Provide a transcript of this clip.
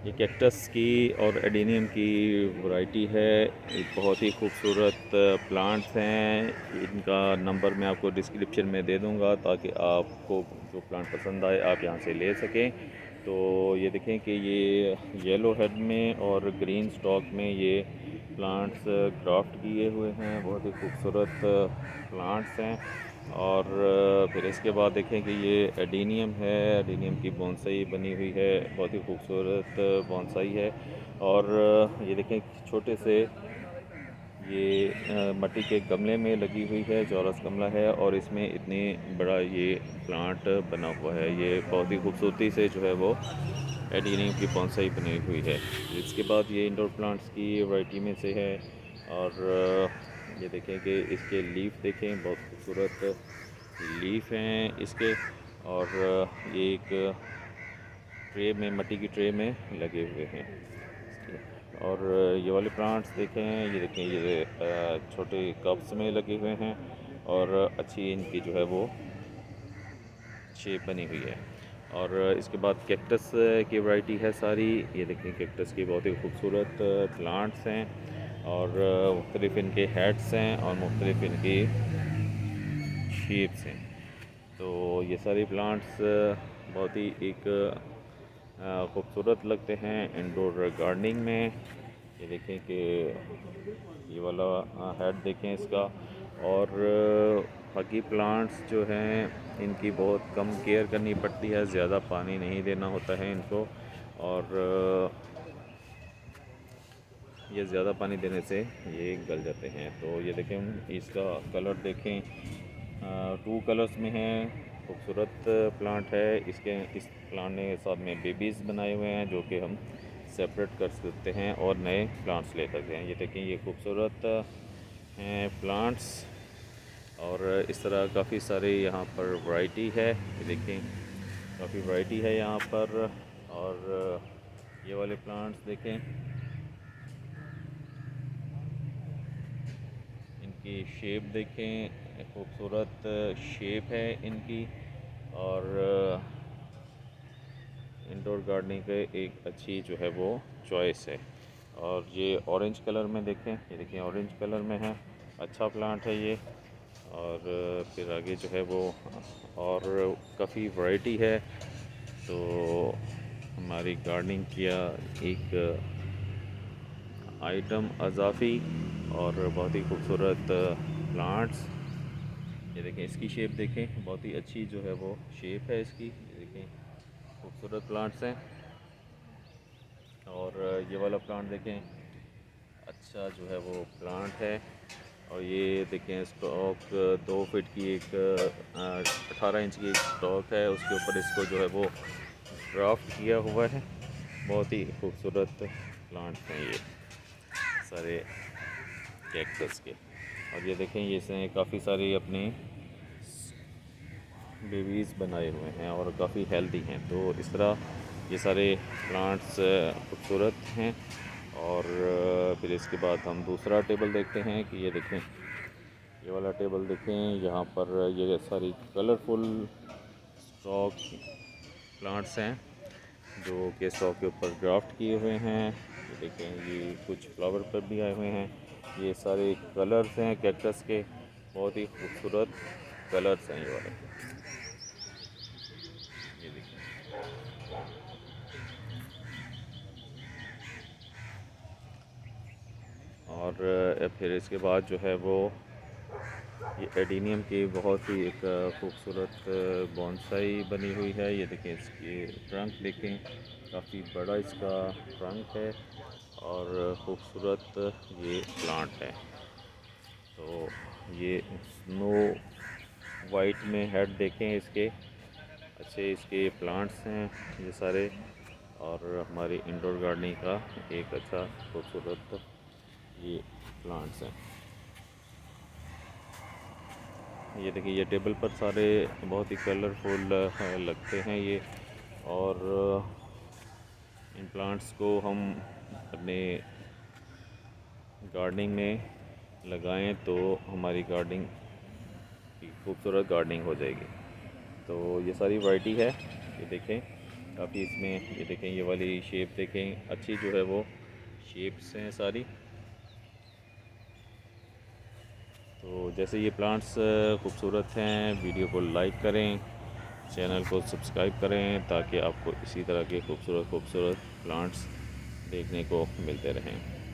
ये कैक्टस की और एडेनियम की वैरायटी है। एक बहुत ही खूबसूरत प्लांट्स हैं। इनका नंबर मैं आपको डिस्क्रिप्शन में दे दूंगा ताकि आपको जो प्लांट पसंद आए आप यहाँ से ले सकें। तो ये देखें कि ये येलो हेड में और ग्रीन स्टॉक में ये प्लांट्स ग्राफ्ट किए हुए हैं। बहुत ही खूबसूरत प्लांट्स हैं। और फिर इसके बाद देखें कि ये एडेनियम है। एडेनियम की बोनसाई बनी हुई है, बहुत ही खूबसूरत बोनसाई है। और ये देखें छोटे से ये मिट्टी के गमले में लगी हुई है, चौरस गमला है और इसमें इतनी बड़ा ये प्लांट बना हुआ है। ये बहुत ही खूबसूरती से जो है वो एडेनियम की बोनसाई बनी हुई है। इसके बाद ये इंडोर प्लांट्स की वैरायटी में से है। और ये देखें कि इसके लीफ देखें, बहुत खूबसूरत लीफ हैं इसके। और ये एक ट्रे में, मिट्टी की ट्रे में लगे हुए हैं। और ये वाले प्लांट्स देखें, ये देखें ये छोटे कप्स में लगे हुए हैं और अच्छी इनकी जो है वो शेप बनी हुई है। और इसके बाद कैक्टस की वैरायटी है सारी। ये देखें कैक्टस की बहुत ही खूबसूरत प्लांट्स हैं और मुख्तलिफ़ इनके हेड्स हैं और मुख्तलिफ़ इनकी शेप्स हैं। तो ये सारे प्लांट्स बहुत ही एक खूबसूरत लगते हैं इंडोर गार्डनिंग में। ये देखें कि ये वाला हेड देखें इसका। और बाकी प्लांट्स जो हैं इनकी बहुत कम केयर करनी पड़ती है, ज़्यादा पानी नहीं देना होता है इनको। और ये ज़्यादा पानी देने से ये गल जाते हैं। तो ये देखें इसका कलर देखें, टू कलर्स में है। खूबसूरत प्लांट है। इस प्लांट ने साथ में बेबीज़ बनाए हुए हैं जो कि हम सेपरेट कर सकते हैं और नए प्लांट्स ले सकते हैं। ये देखें ये खूबसूरत हैं प्लांट्स। और इस तरह काफ़ी सारे यहाँ पर वैरायटी है। ये देखें काफ़ी वैरायटी है यहाँ पर। और ये वाले प्लांट्स देखें, इनकी शेप देखें, खूबसूरत शेप है इनकी। और इंडोर गार्डनिंग के एक अच्छी जो है वो चॉइस है। और ये ऑरेंज कलर में देखें, ये देखिए ऑरेंज कलर में है, अच्छा प्लांट है ये। और फिर आगे जो है वो और काफ़ी वैरायटी है। तो हमारी गार्डनिंग किया एक आइटम अजाफ़ी और बहुत ही खूबसूरत प्लांट्स। ये देखें इसकी शेप देखें, बहुत ही अच्छी जो है वो शेप है इसकी। ये देखें खूबसूरत प्लांट्स हैं। और ये वाला प्लांट देखें, अच्छा जो है वो प्लांट है। और ये देखें स्टॉक 2 फीट की एक 18 इंच की एक स्टॉक है, उसके ऊपर इसको जो है वो ग्राफ्ट किया हुआ है। बहुत ही खूबसूरत प्लांट्स हैं ये सारे कैक्टस के। और ये देखें ये इसने काफ़ी सारी अपनी बेबीज़ बनाए हुए हैं और काफ़ी हेल्दी हैं। तो इस तरह ये सारे प्लांट्स खूबसूरत हैं। और फिर इसके बाद हम दूसरा टेबल देखते हैं कि ये देखें ये वाला टेबल देखें, यहाँ पर ये सारी कलरफुल स्टॉक प्लांट्स हैं जो कि स्टॉक के ऊपर ग्राफ्ट किए हुए हैं। ये देखें ये कुछ फ्लावर पर भी आए हुए हैं। ये सारे कलर्स हैं कैक्टस के, बहुत ही खूबसूरत कलर्स हैं ये वाले। ये देखिए और फिर इसके बाद जो है वो ये एडेनियम की बहुत ही एक खूबसूरत बॉन्साई बनी हुई है। ये देखें इसकी ट्रंक देखें, काफ़ी बड़ा इसका ट्रंक है और खूबसूरत ये प्लांट है। तो ये स्नो वाइट में हेड देखें इसके, अच्छे इसके प्लांट्स हैं ये सारे। और हमारी इंडोर गार्डनिंग का एक अच्छा खूबसूरत ये प्लांट्स हैं। ये देखिए ये टेबल पर सारे बहुत ही कलरफुल लगते हैं ये। और इन प्लांट्स को हम अपने गार्डनिंग में लगाएं तो हमारी गार्डनिंग की खूबसूरत गार्डनिंग हो जाएगी। तो ये सारी वैरायटी है, ये देखें। काफ़ी इसमें ये देखें, ये वाली शेप देखें, अच्छी जो है वो शेप्स हैं सारी। तो जैसे ये प्लांट्स खूबसूरत हैं, वीडियो को लाइक करें, चैनल को सब्सक्राइब करें ताकि आपको इसी तरह के खूबसूरत खूबसूरत प्लांट्स देखने को मिलते रहें।